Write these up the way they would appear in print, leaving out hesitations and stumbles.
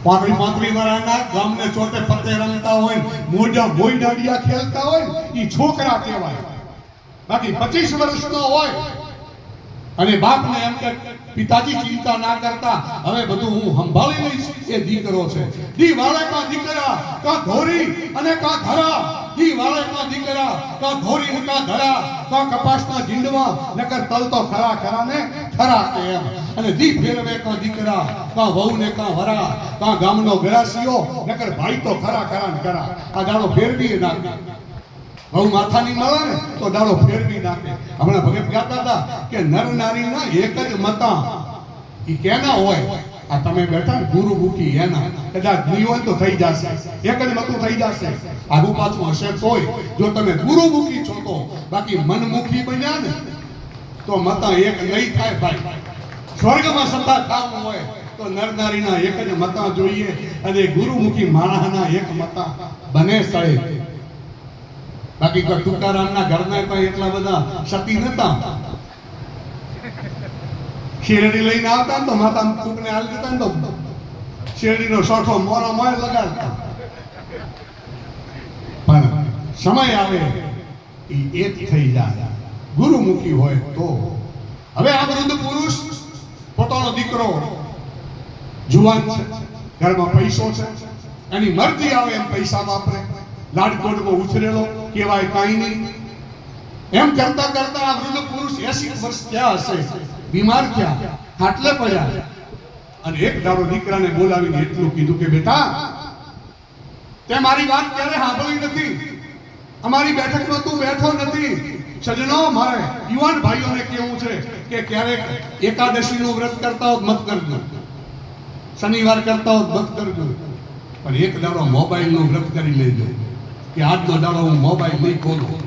પાંત્રી વાળાના ગામને ચોટે પત્તે રમતા હોય, મોજા મોઈ દાંડિયા ખેલતા હોય, ઈ છોકરા કહેવાય. બાકી 25 વર્ષનો હોય અને બાપને એમ કે પિતાજી ચિંતા ના કરતા, હવે બધું હું સંભાળી લઈશ, એ દીકરો છે. દી વાળે કા દીકરા કા ધોરી અને કા ધરા, દી વાળે કા દીકરા કા ધોરી ને કા ધરા, કા કપાસના જીંડવા નકર તલ તો ખરા ખરા ને ખરા કે એમ. અને દી ફેરવે કા દીકરા કા વહુ ને કા વરા, કા ગામનો ગરાસીઓ નકર ભાઈ તો ખરા ખરા ને ખરા. આ દાડો ફેરવી નાખે, બહુ માથાની મળે ને તો દાડો ફેરવી નાખે. હમણાં ભગત ગાતા હતા કે નર નારીના એક જ મતા, ઈ કેના હોય? આ તમે બેઠા ને ગુરુ મુખી એના, કદાચ નહીં હોય તો થઈ જશે, એક જ મતું થઈ જશે. આગુ પાછું હશે તોય, જો તમે ગુરુ મુખી છો તો. બાકી મનમુખી બન્યા ને તો મતા એક નહીં થાય ભાઈ. સ્વર્ગમાં સત્તા ખાવું હોય તો નર નારીના એક જ મતા જોઈએ, અને ગુરુમુખી માણસના એક મતા બને સાહેબ. બાકી કોઈ તુકારામના ઘરના કોઈ એટલા બધા સતી નતા. શેરડી લઈને આવતા ને તો માતા કુકને હાલ દેતા ને તો શેરડીનો સોઠો મોરો મોય લગાડતા. પણ સમય આવે એ એક થઈ જાય, ગુરુમુખી હોય તો. હવે આ વૃદ્ધ પુરુષ પોતાનો દીકરો જુવાન છે, ઘરમાં પૈસો છે, એની મરજી આવે એમ પૈસા વાપરે, લાડકોડમાં ઉછરેલો કહેવાય કાંઈ નહીં. એમ કરતા કરતા આ વૃદ્ધ પુરુષ 80 વર્ષ થયા હશે, બીમાર થયા, ખાટલે પડ્યા. અને એક દાડો દીકરાને બોલાવીને એટલું કીધું કે બેટા, તે મારી વાત ક્યારે સાંભળી નથી, અમારી બેઠકમાં તું બેઠો નથી. સજનો, મારે યુવાન ભાઈઓને કેવું છે કે ક્યારેક એકાદશીનું વ્રત કરતા હોત મત કરજો, શનિવાર કરતા હોત મત કરજો, પણ એક દાડો મોબાઈલનું વ્રત કરી લેજો કે આજનો દાડો હું મોબાઈલ નહીં ખોલું.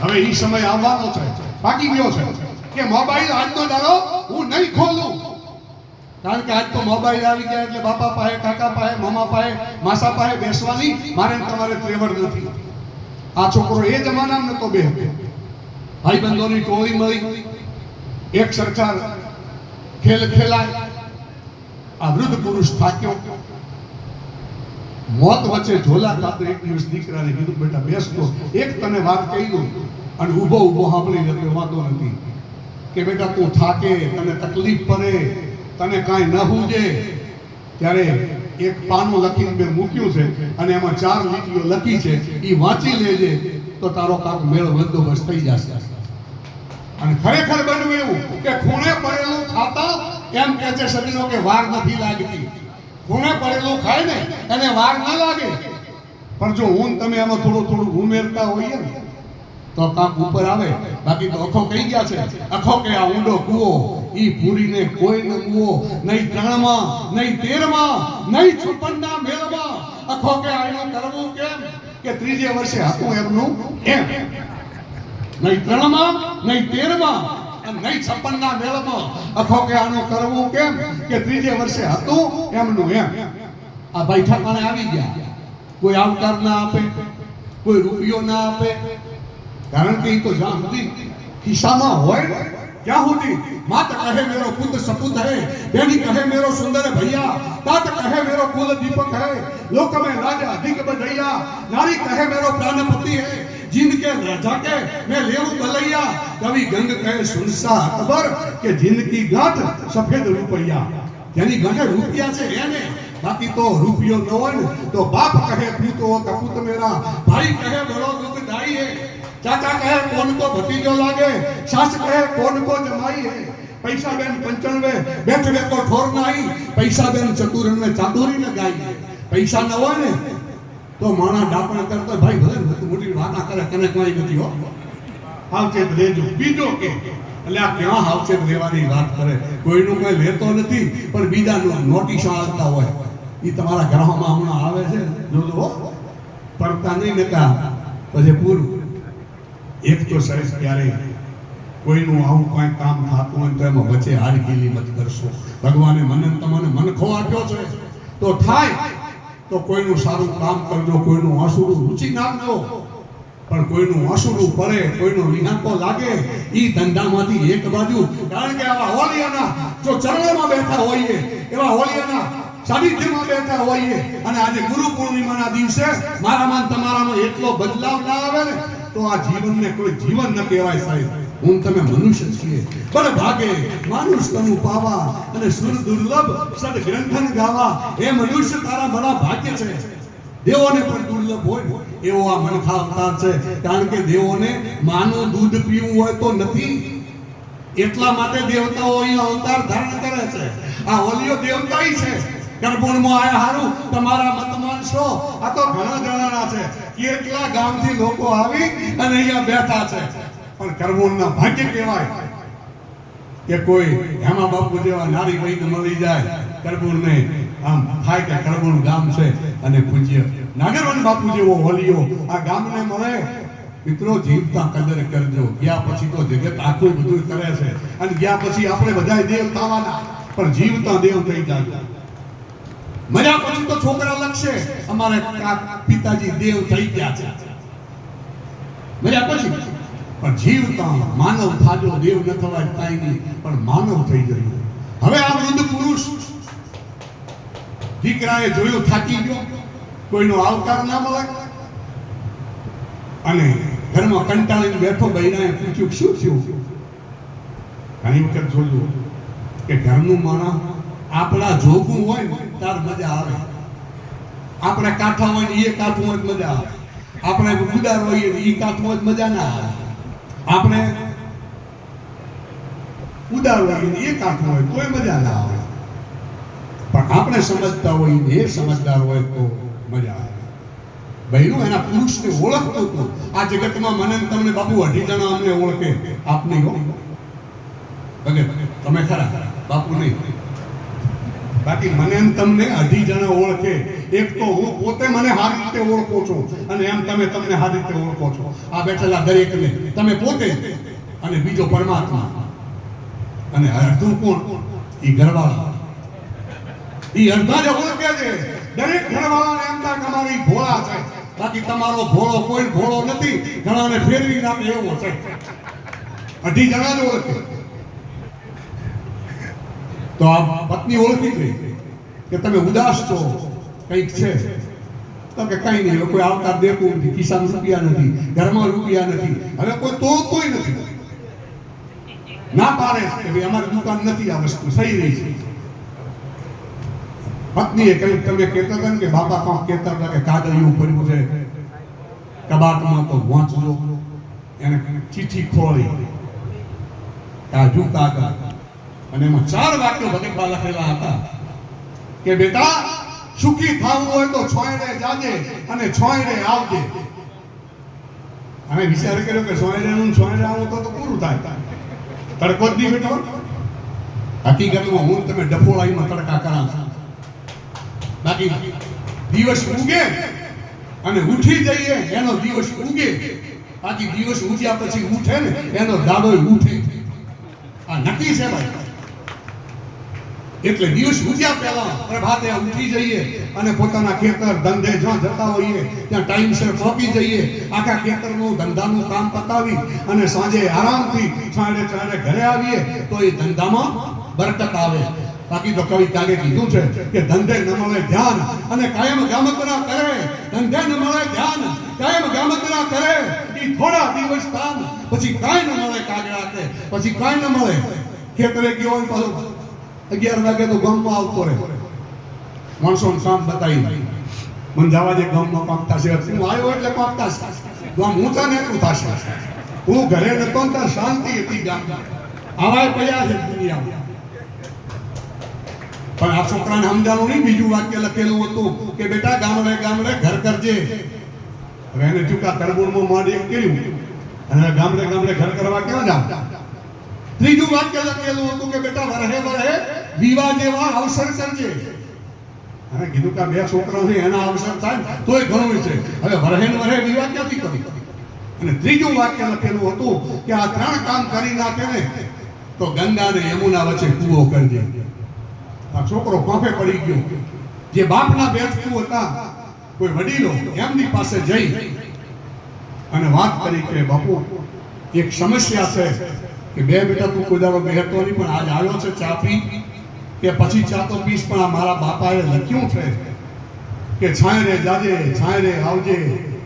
હવે એ સમય આવવાનો છે, બાકી ગયો છે કે મોબાઈલ આજનો દાડો હું નહીં ખોલું. કારણ કે આજ તો મોબાઈલ આવી ગયા એટલે બાપા પાસે, કાકા પાસે, મામા પાસે, માસા પાસે બેસવાની મારે તમારે ત્રેવડ નથી. આ છોકરો એ જમાનામાં નતો બે ભાઈબંધોની ટોળી મળી, એક સરકાર ખેલ ખેલાય. આ વૃદ્ધ પુરુષ થાક્યો, મોત વચ્ચે ઝોલા ખાતે એક દિવસ દીકરાને કીધું બેટા બેસતો, એક તને વાત કહી દઉં અને ઊભો ઊભો સાંભળી એટલે વાંધો નથી કે બેટા તું થાકે, તને તકલીફ પડે, તને કાંઈ ન હુજે, ત્યારે એક પાનું લખીને મેં મૂક્યું છે અને એમાં 4 લીટીઓ લખી છે, એ વાંચી લેજે તો તારો કામ મેળ બંદોબસ્ત થઈ જશે. અને ખરેખર બન્યું એવું કે ખૂણે પડેલું ખાતા એમ કે છે સજ્જનો કે વાર નથી લાગતી. ખૂણે પડેલું ખાય ને એને વાર ના લાગે, પણ જો હું તમે આમાં થોડું થોડું ઉમેરતા હોઈએ ને તો કાંક ઉપર આવે. બાકી તો અખો કહી ગયા છે, અખો કે આ ઊંડો કૂવો ઈ પૂરીને કોઈ ન કૂવો, નહીં 3માં, નહીં 13માં, નહીં 56ના મેળમાં. અખો કે આનું કરવું કેમ કે 3જે વર્ષે હતું એમનું એમ, નહીં 3માં, નહીં 13માં, નહીં 56ના મેળમાં. અખો કે આનું કરવું કેમ કે 3જે વર્ષે હતું એમનું એમ. આ ભાઈ ઠાકાણે આવી ગયા, કોઈ આવકાર ના આપે, કોઈ રૂપિયો ના આપે, કારણ કે એ તો જ્યાં સુધી ખિસ્સામાં હોય ત્યાં સુધી માત કહે મેરો પુત્ર સપૂત હૈ, બેની કહે મેરો સુંદર ભૈયા, तात કહે મેરો કુલ દીપક હૈ, લોક में राजा अधिक बधैया, नारी કહે મેરો प्राणपति है, जिनके राजा के मैं लेऊं भलैया, कवि गंग કહે सुनसा अकबर કે जिनकी गांठ सफेद रुपैया. જેની ગાંઠે રૂપિયા છે એને, બાકી તો રૂપિયો ન હોય ને તો બાપ કહે પૂતો કપૂત મેરા, ભાઈ કહે બડો દુઃખદાई है, चाचा कहे कौन को भतीजो लागे, सास कहे कौन को जमाई है, पैसा बेन 95 बैठवे को ठोर नहीं, पैसा बेन चतुरन में चातुरी न गाई. पैसा न હોય ને તો માણા ડાપણ કરતો ભાઈ ભલે મોટી વાતા કરે કને કોઈ નથી હો, હાવચેત રહેજો. બીજો કે એટલે આ ક્યાં હાવચેત રહેવાની વાત કરે, કોઈનું કોઈ લેતો નથી પણ બીજાનો નોટિસ આવતા હોય એ તમારા ગ્રહોમાં હમણાં આવે છે, જોજો પડતા નહીં નકા પછી પૂરું. એક તો સાહેબ ક્યારે કોઈનું આવું કોઈ કામ થતું હોય તો એમાં વચ્ચે હાડકીલી મત કરશો. ભગવાને મને તમને મનખો આપ્યો છે તો થાય તો કોઈનું સારું કામ કરજો, કોઈનું આંસુડું ઊંચી નાખજો. પણ કોઈનું આંસુડું પડે, કોઈનો વિહાકો લાગે, ઈ ધંધામાંથી એક બાજુ, કારણ કે આવા હોલિયાના જો ચરણોમાં બેઠા હોઈએ, એવા હોલિયાના સાનિધ્યમાં બેઠા હોઈએ, અને આજે ગુરુ પૂર્ણિમાના દિવસે મારામાં તમારામાં એટલો બદલાવ ના આવે ને, તો આ જીવનને કોઈ જીવન ન કહેવાય સાહેબ. હું તમે મનુષ્ય છીએ, બળ ભાગે માનુષ તનુ પાવા, અને સુર દુર્લભ સદ ગ્રંથન ગાવા. એ મનુષ્ય તારા બડા ભાગ્ય છે. દેવોને પણ દુર્લભ હોય એવો આ મનખા અવતાર છે, કારણ કે દેવોને માનું દૂધ પીવું હોય તો નથી, એટલા માટે દેવતાઓ અહીંયા અવતાર ધારણ કરે છે. આ હોલીઓ દેવતાઈ છે. કરબુણમાં આયા હારું તમારા મત માનશો, આ તો ઘણા જણાના છે, કેટલા ગામથી લોકો આવી અને અહીંયા બેઠા છે. પણ કરબુણના ભાગ્ય કહેવાય કે કોઈ હેમા બાપુ જેવા નારી વૈદ મળી જાય, કરબુણને આમ થાય કે કરબુણ ગામ છે, અને પૂજ્ય નાગરવન બાપુ જેવો હોલીઓ આ ગામને મળે. મિત્રો, જીવતા કદર કરજો, ગયા પછી તો જગત આખું બધું કરે છે, અને ગયા પછી આપણે બધાય દેવ થવાના, પણ જીવતા દેવ થઈ જાય. મર્યા પછી તો છોકરા લખશે અમારે પિતાજી દેવ થઈ ગયા છે, મર્યા પછી. પણ જીવતા માનવ થાજો, દેવ ન થવાય કાંઈ નહીં, પણ માનવ થઈ જજો. હવે આ વૃદ્ધ પુરુષ દીકરાએ જોયું, થાકી ગયો, કોઈનો આવકાર ના મળે, અને ઘરમાં કંટાળીને બેઠો. બૈરાએ પૂછ્યું શું થયું? ઘણી વખત જોયું કે ઘરનું માણસ આપણા જોગું હોય ને તાર મજા આવે, આપણે કાઠા હોય ને એ કાઠું હોય મજા આવે, આપણે ઉદાર હોઈએ એ કાઠું હોય મજા ના આવે, આપણે ઉદાર હોઈએ એ કાઠું હોય તોય મજા ના આવે, પણ આપણે સમજતા હોય ને એ સમજદાર હોય તો મજા આવે. બહેનું એના પુરુષને ઓળખતો હતો. આ જગતમાં મને તમને બાપુ 2.5 જણા અમને ઓળખે, આપ નહીં હો, તમે ખરા, બાપુ નહીં. બાકી મને તમને 2.5 જણા ઓળખે. એક તો હું પોતે મને સારી રીતે ઓળખો છો, અને એમ તમે તમને સારી રીતે ઓળખો છો. આ બેઠેલા દરેકને તમે પોતે, અને બીજો પરમાત્મા, અને અડધું કોણ? ઈ ઘરવાળા. ઈ અડધા જ ઓળખે છે. દરેક ઘરવાળાને એમ થાય કે અમારી ભોળા છે, બાકી તમારો ભોળો કોઈ ભોળો નથી, ઘણાને ફેરવી નાખે એવો છે. 2.5 જણા જ ઓળખે. તો આ પત્ની ઓળખી ગઈ કે તમે ઉદાસ છો, કંઈક છે. તો કે કઈ નહીં, કોઈ આવકાર દેતું નથી, ખિસ્સામાં રૂપિયા નથી, ઘરમાં રૂપિયા નથી, હવે કોઈ તોડતોય નથી, ના પાડે કે ભાઈ અમારી દુકાન નથી, આ વસ્તુ થઈ રહી છે. પત્નીએ કહ્યું, તમે કહેતા હતા ને કે બાપા કાંક કહેતા હતા કે કાગળિયું ભર્યું છે કબાટમાં, તો વાંચજો. એને ચીઠી ખોલી, કાઢ્યું કાગળ, અને એમાં 4 વાક્યો ભગતબા લખેલા હતા કે બેટા, સુખી થવું હોય તો છોયડે જાજે અને છોયડે આવજે. અમે વિચાર કર્યો કે છોયડે આવું તો પૂરું થાય, તડકો જ નહીં બેઠો. હકીકતમાં હું તમે ડફોળાઈમાં તડકા કરા છું, બાકી દિવસ ઉગે અને ઉઠી જઈએ એનો દિવસ ઉગે, બાકી દિવસ ઉગ્યા પછી ઉઠે ને એનો દાડો ઉઠે. આ નક્કી છે ભાઈ. એટલે દિવસ ઉગ્યા પહેલા પ્રભાતે ઉઠી જઈએ અને પોતાના ખેતર ધંધે જ્યાં જતા હોઈએ ત્યાં ટાઈમસર પહોંચી જઈએ, આખા ખેતરનું ધંધાનું કામ પતાવી અને સાંજે આરામથી છાંયડે ઘરે આવીએ તો એ ધંધામાં બરકત આવે. બાકી તો કવિ કાગે કીધું છે કે ધંધે ન મળે ધ્યાન અને કાયમ ગામતરા કરે, ધંધે ન મળે ધ્યાન કાયમ ગામતરા કરે, એ થોડા દિવસ કામ પછી કાંઈ ન મળે કાગડા કે પછી કાંઈ ન મળે. ખેતરે ગયો હોય પાછો 11 વાગે તો ગામમાં આવતો રહે, માણસોને કામ બતાવી મને જવા દે, ગામમાં કામ થશે, હું આવ્યો એટલે કામ થશે, ગામ ઊંચા ને એટલું થશે. હું ઘરે નતો ત્યાં શાંતિ હતી ગામમાં, આવા પડ્યા છે દુનિયામાં. પણ આ છોકરાને સમજાણું નહીં. બીજું વાક્ય લખેલું હતું કે બેટા ગામડે ગામડે ઘર કરજે. હવે એને ચૂકા કરબુણમાં માંડી કર્યું, અને ગામડે ગામડે ઘર કરવા ક્યાં જાવ? ત્રીજું વાક્ય લખેલું હતું કે બેટા વરહે વરહે વિવાહ જેવા અવસર કરજે. અને કીધું કે 2 છોકરા છે એના અવસર થાય તોય ઘણું છે, હવે વરહે વરહે વિવાહ ક્યાંથી કરી? અને ત્રીજું વાક્ય લખેલું હતું કે આ 3 કામ કરી નાખે ને તો ગંગા અને યમુના વચ્ચે કૂવો કરજે. આ છોકરો કોફે પડી ગયો. જે બાપના બેઠકું હતા કોઈ વડીલો એમની પાસે જઈ અને વાત કરી કે બાપુ એક સમસ્યા છે કે બે બેટા તું કોઈ દાડો બેહતો નહીં, પણ આજ આવ્યો છે ચા પી કે પછી ચા તો પીશ, પણ આ મારા બાપાએ લખ્યું છે કે છાંય રે જાજે છાંય રે આવજે,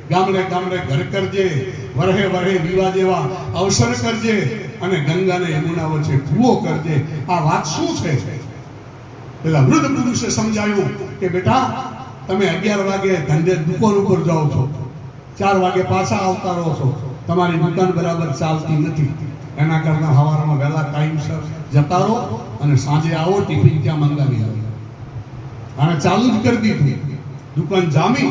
ગામડે ગામડે ઘર કરજે, વરહે વરહે વિવા જેવા અવસર કરજે, અને ગંગાને યમુના વચ્ચે કૂવો કરજે. આ વાત શું છે? પેલા વૃદ્ધ પુરુષે સમજાયું કે બેટા તમે 11 વાગે ધંધે દુકાન ઉપર જાઓ છો, 4 વાગે પાછા આવતા રહો છો, તમારી દુકાન બરાબર ચાલતી નથી. એના કરતા સવારમાં વહેલા ટાઈમસર જતા રહો અને સાંજે આવો, ટિફિન ત્યાં મંગાવી લો. અને ચાલુ જ કરી દીધું, દુકાન જામી.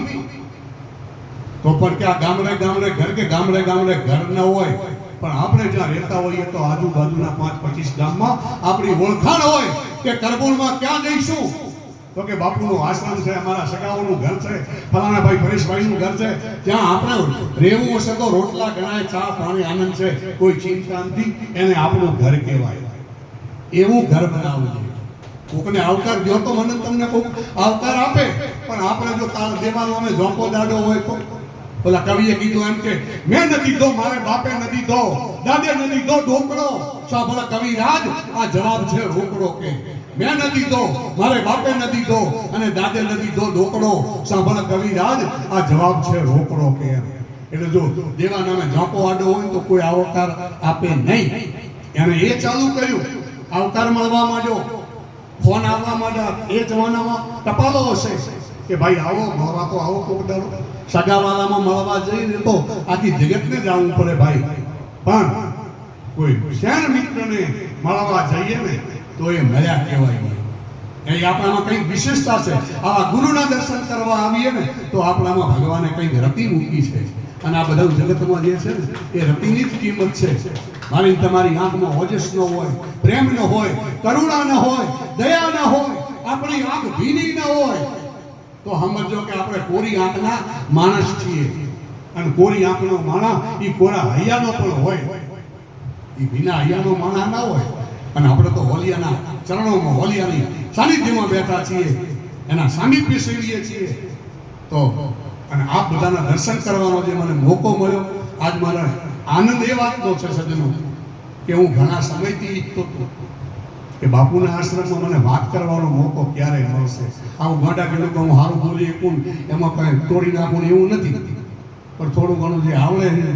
તો પણ કે આ ગામડે ગામડે ઘર કે ગામડે ગામડે ઘર ન હોય, પણ આપણે જ્યાં રહેતા હોઈએ તો આજુબાજુના 5-25 ગામમાં આપણી ઓળખાણ હોય કે કરબોળમાં ક્યાં જઈશું, તો કે બાપુનું આશ્રમ છે, અમારા સગાઓનું ઘર છે, ફલાણા ભાઈ પરેશભાઈનું ઘર છે, ત્યાં આપણે રહેવું હશે તો રોટલા ગણાય, ચા પાણી આનંદ છે, કોઈ ચિંતા નથી, એને આપણું ઘર કહેવાય. એવું ઘર બનાવવું. કોકને આવકાર દો તો મને તમને કોક આવકાર આપે, પણ આપણે જો તાર દેવાનો અમે ઝોંકો દાડો હોય તો ઓલા કવિએ કીધું એમ કે મેં નથી દો મારે બાપે નથી દો, દાદે નથી દો ઢોકળો, સાંભળ કવિરાજ આ જવાબ છે રોકડો. કે મેં નથી દો મારે બાપે નથી દો અને દાદે નથી દો ઢોકળો, સાંભળ કવિરાજ આ જવાબ છે રોકડો. કે એટલે જો દેવા નામે ઝાંકો આડો હોય તો કોઈ આવકાર આપે નહીં. એને એ ચાલુ કર્યું, આવકાર મળવા માંડ્યો, ફોન આવવા માંડ્યા. એ જમાનામાં ટપાલો હશે કે ભાઈ આવો મળવા તો આવો કોક દાડો, સગાવાલામાં મળવા જઈને તો આખી જગતને જવું પડે ભાઈ, પણ કોઈ શેર મિત્રને મળવા જઈએ ને તો એ મળ્યા કહેવાય. એ આપણામાં કંઈક વિશેષતા છે. આવા ગુરુના દર્શન કરવા આવીએ ને તો આપણામાં ભગવાને કંઈક રતિ મૂકી છે. અને આ બધા જગતમાં જે છે ને એ રતિની જ કિંમત છે. મારી તમારી આંખમાં ઓજસ ન હોય, પ્રેમ ન હોય, કરુણા ન હોય, દયા ન હોય, આપણી આંખ ભીની ન હોય તો સમજો કે આપણે કોરી આંખના માણસ છીએ. અને કોરી આંખનો માણસ એ કોરા હૈયાનો પણ હોય, એ ભીના હૈયાનો માણસ ના હોય. અને આપણે તો હોલિયાના ચરણોમાં, હોલિયાની સાનિધ્યમાં બેઠા છીએ, એના સાનિધ્ય સેવીએ છીએ. તો અને આપ બધાના દર્શન કરવાનો જે મને મોકો મળ્યો, આજ મારા આનંદ એ વાતનો છે સજ્જનો કે હું ઘણા સમયથી ઈચ્છતો હતો કે બાપુના આશ્રમમાં મને વાત કરવાનો મોકો ક્યારે મળશે. આવું ગાંડા કીધું કે હું સારું બોલી શકું, એમાં કંઈ તોડી નાખું એવું નથી, પણ થોડું ઘણું જે આવડે છે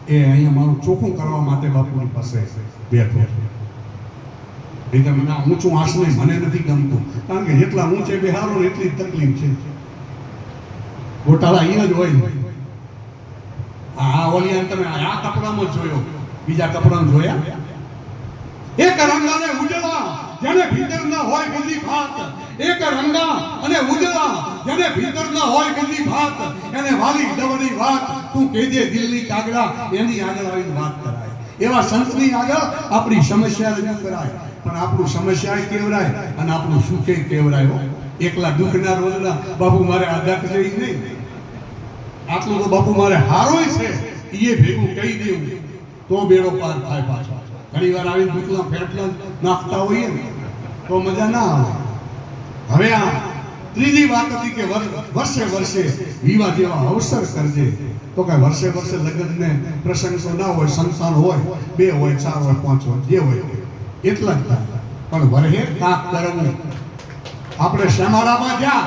એ અહીંયા મારું ચોખ્ખું કરવા માટે બાપુની પાસે બેઠો. એટલે મને ઊંચું આસને મને નથી ગમતું, કારણ કે જેટલા ઊંચે બેહારો ને એટલી તકલીફ છે. ગોટાળા અહીંયા જ હોય. આ ઓલિયાને તમે આ કપડામાં જોયો, બીજા કપડામાં જોયા? એક રંગાને ઉજળા જેને ભીતર ન હોય બધી ભાત, એક રંગા અને ઉજળા જેને ભીતર ન હોય બધી ભાત, એને વાલી દવની વાત તું કહેજે દિલની કાગડા, એની આગળ આવીને વાત કરાય. એવા સંતની આગળ આપણી સમસ્યા રજૂ કરાય, પણ આપણું સમસ્યા કેવરાય અને આપણું સુખે કેવરાય. એકલા દુઃખના રોજના બાપુ મારે આદત છે એ નહીં, આટલું તો બાપુ મારે હારોય છે એ ભેગું કહી દેવું તો બેડો પાર થાય. પાછો ઘણી વાર આવીને દુઃખના ફેટલા નાખતા હોઈએ ને તો મજા ના આવે. હવે આ ત્રીજી વાત હતી કે વર્ષે વર્ષે વિવાહ જેવા અવસર કરજે. તો કે વર્ષે વર્ષે લગ્નને પ્રસંગ તો ના હોય, સંતાન હોય, 2 હોય, 4 હોય, 5 હોય, જે હોય એટલા જ થાય, પણ વરહે કાંક કરવું. આપણે શ્યામાળામાં જ્યાં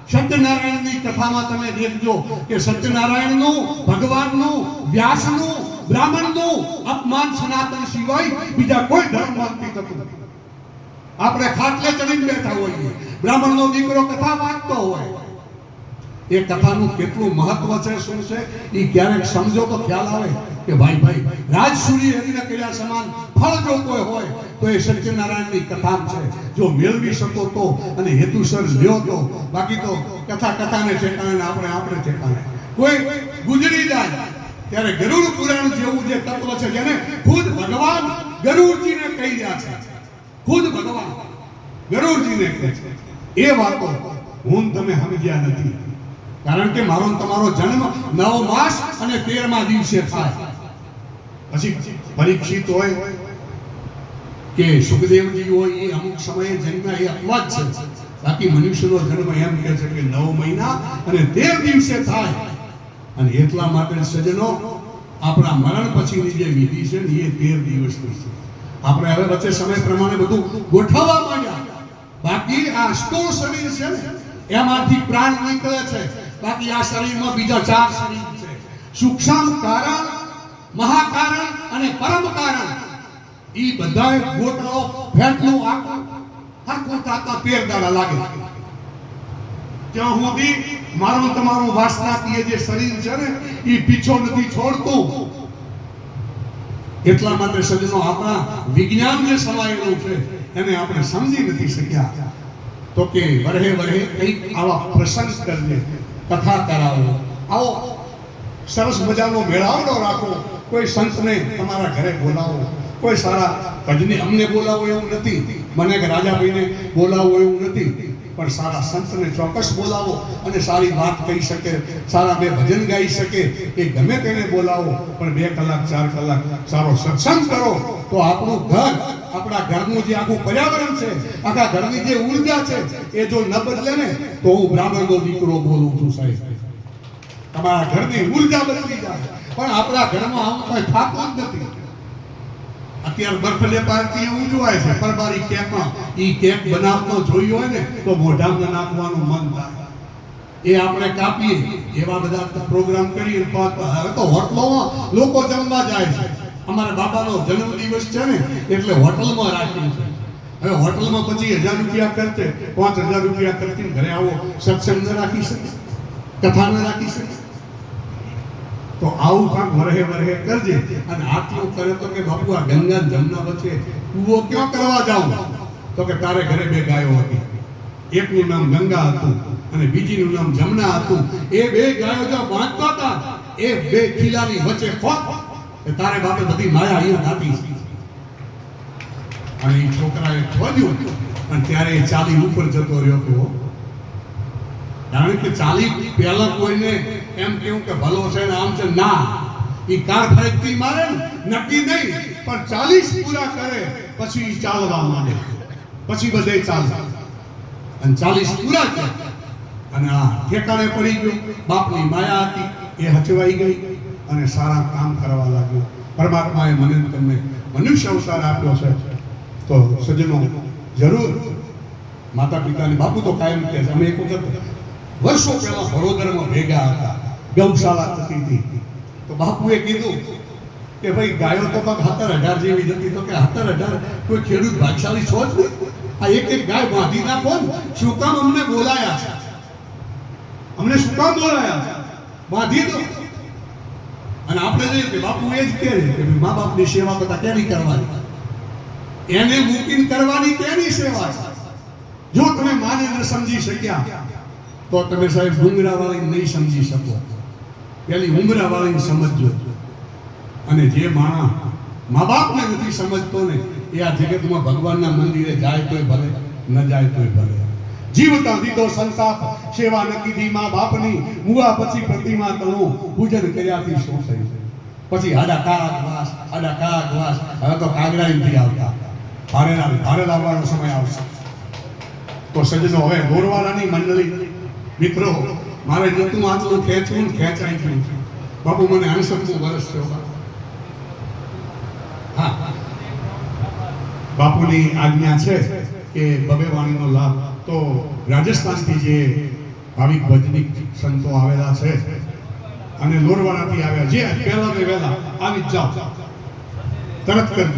સત્યનારાયણની કથામાં તમે દેખજો કે સત્યનારાયણનું, ભગવાનનું, વ્યાસનું, બ્રાહ્મણનું અપમાન સનાતન સિવાય બીજા કોઈ ધર્મમાં નથી થતું. આપણે ખાટલે ચડીને બેઠા હોઈએ, બ્રાહ્મણનો દીકરો કથા વાંચતો હોય, એ કથાનું કેટલું મહત્વ છે, શું છે એ ક્યારેક સમજો તો ખ્યાલ આવે કે ભાઈ રાજસૂરી યજ્ઞ કર્યા સમાન ફળ જો કોઈ હોય તો એ સત્યનારાયણની કથા છે. જો મેળવી શકો તો અને હેતુસર લ્યો તો, બાકી તો કથાને ઠેકાણે આપણે ઠેકાણે. કોઈ ગુજરી જાય ત્યારે ગરુડ પુરાણ જેવું જે તત્વ છે જેને ખુદ ભગવાન ગરુડજીને કહી રહ્યા છે, ખુદ ભગવાન ગરુડજીને કહે છે, એ વાતો હું તમે સમજ્યા નથી. કારણ કે મારો તમારો જન્મ 9 માસ અને 13મા દિવસે થાય. પછી પરીક્ષિત હોય કે સુખદેવજી હોય એ અમુક સમયે જન્મ્યા એ અપવાદ છે, બાકી મનુષ્યનો જન્મ એમ કહે છે કે 9 મહિના અને 13 દિવસે થાય. અને એટલા માટે સજ્જનો આપણા મરણ પછીની જે વિધિ છે ને એ 13 દિવસની છે. આપણે હવે વચ્ચે સમય પ્રમાણે બધું ગોઠવવા માંડ્યા. બાકી આ સ્થૂળ શરીર છે ને એમાંથી પ્રાણ નીકળે છે. બાકી આ શરીરમાં બીજા 4 શરીર છે. સૂક્ષ્મ કારણ, મહાકારણ અને પરમ કારણ. ઈ બધાય ગોઠવો ફેટનું આખું હરખું થાતા 13 દાડા લાગે. ત્યાં સુધી મારું તમારું વાસનાકીય જે શરીર છે ને ઈ પીછો નથી છોડતું. એટલા માટે સજ્જનો આપણા વિજ્ઞાન જે સમાયેલું છે એને આપણે સમજી નથી શક્યા. તો કે વરહે વરહે કંઈક આવા પ્રસંગ કરજે, કથા કરાવો, આવો સરસ મજાનો મેળાવડો રાખો. કોઈ સંતને તમારા ઘરે બોલાવો, કોઈ સારા ભજની અમને બોલાવો એવું નથી, મને કે રાજાભાઈને બોલાવો એવું નથી, પણ સારા સંતને ચોક્કસ બોલાવો અને સારી વાત કહી શકે, સારા 2 ભજન ગાઈ શકે એ ગમે તેને બોલાવો. પણ 2 કલાક 4 કલાક સારો સત્સંગ કરો તો આપણું ઘર, આપણા ઘરનું જે આખું પર્યાવરણ છે, આખા ઘરની જે ઉર્જા છે એ જો ન બદલે ને તો હું બ્રાહ્મણનો દીકરો બોલું છું સાહેબ. તમારા ઘરની ઉર્જા બદલી જાય પણ આપણા ઘરમાં આવું કઈ થાતું જ નથી. અત્યારે બર્થડે પાર્ટી ઉજવાય છે પરબારી કેકમાં. ઈ કેક બનાવતો જોઈ હોય ને તો મોઢામાં નાખવાનું મન થાય. એ આપણે કાપીએ એવા બધા પ્રોગ્રામ કરીએ. હવે તો હોટલોમાં લોકો જમવા જાય છે. અમારા બાબાનો જન્મદિવસ છે ને એટલે હોટલમાં રાખ્યું છે. હવે હોટલમાં પછી 1000 રૂપિયા ખર્ચે, 5000 રૂપિયા ખર્ચીને ઘરે આવો સત્સંગ ન રાખી શકે, કથા ન રાખી શકે. તો આવું કામ વરહે વરહે કરજે. અને આટલું કરે તો કે બાપુ આ ગંગા જમના વચ્ચે કૂવો ક્યાં કરવા જાઉં? તો કે તારે ઘરે 2 ગાયો હતી, એકનું નામ ગંગા હતું અને બીજીનું નામ જમના હતું. એ 2 ગાયો જો બાંધતા હતા એ 2 કિલ્લાની વચ્ચે ખોટ એ તારે બાપે બધી માયા અહીંયા નાખી. અને એ છોકરાએ ખોદ્યું અને ત્યારે એ ચાલી ઉપર જતો રહ્યો. કેવો કારણ કે 40 પહેલા કોઈને એમ કેવું કે ભલો છે ને આમ છે ના, એ કાર ફરકતી મારે નક્કી નહીં, પણ 40 પૂરા કરે પછી ચાલવા માંડે, પછી બધે ચાલે. અને 40 પૂરા કરે અને આ ઠેકાણે પડી ગયો. બાપની માયા હતી એ હચવાઈ ગઈ અને સારા કામ કરવા લાગ્યો. પરમાત્માએ મને તમને મનુષ્ય અવતાર આપ્યો છે. તો સજ્જનો જરૂર માતા પિતાને બાપુ તો કાયમ કહે છે. અમે એક વખત વર્ષો પહેલા વડોદરામાં ભેગા હતા, ગૌશાળા થતી હતી. તો બાપુએ કીધું કે ભાઈ ગાયો તો 17-18 જેવી જતી. તો કે 17-18 કોઈ ખેડૂત ભાગશાળી છો જ નહીં? આ એક ગાય બાંધી નાખો ને. શું કામ અમને બોલાયા છે? અમને શું કામ બોલાયા છે? બાંધી દો. અને આપણે જોઈએ કે બાપુ એ જ કહે છે કે મા બાપની સેવા બધા કેની કરવાની? એને મૂકીને કરવાની કેની સેવા છે? જો તમે માને ન સમજી શક્યા તો તમે સાહેબ ડુંગરાવાળાને નહીં સમજી શકો. પેલી ઉમરાવાળાને સમજજો. અને જે માણસ મા બાપને નથી સમજતો ને એ આ જગતમાં ભગવાનના મંદિરે જાય તોય ભલે, ન જાય તોય ભલે. જીવતા દીધો સંતાપ, સેવા ન કીધી મા બાપની, મુવા પછી પ્રતિમા તણું, પૂજન કર્યાથી શું થયું? પછી હાડા કાગ વાસ. હવે તો કાગડા નથી આવતા, ભારે લાવવાનો સમય આવશે. તો સજ્જનો હવે ગોરવાલાની મંડળી મિત્રો, મારે જતું આટલું ખેંચવું ખેંચાઈ ગયું. બાપુ મને 68 વર્ષ થયો. હા, બાપુની આજ્ઞા છે કે બબે વાણીનો લાભ. તો રાજસ્થાનથી જે ભાવિક ભજનિક સંતો આવેલા છે અને લોરવાડાથી આવ્યા, જે પહેલા આવી જાઓ, તરત કરજો.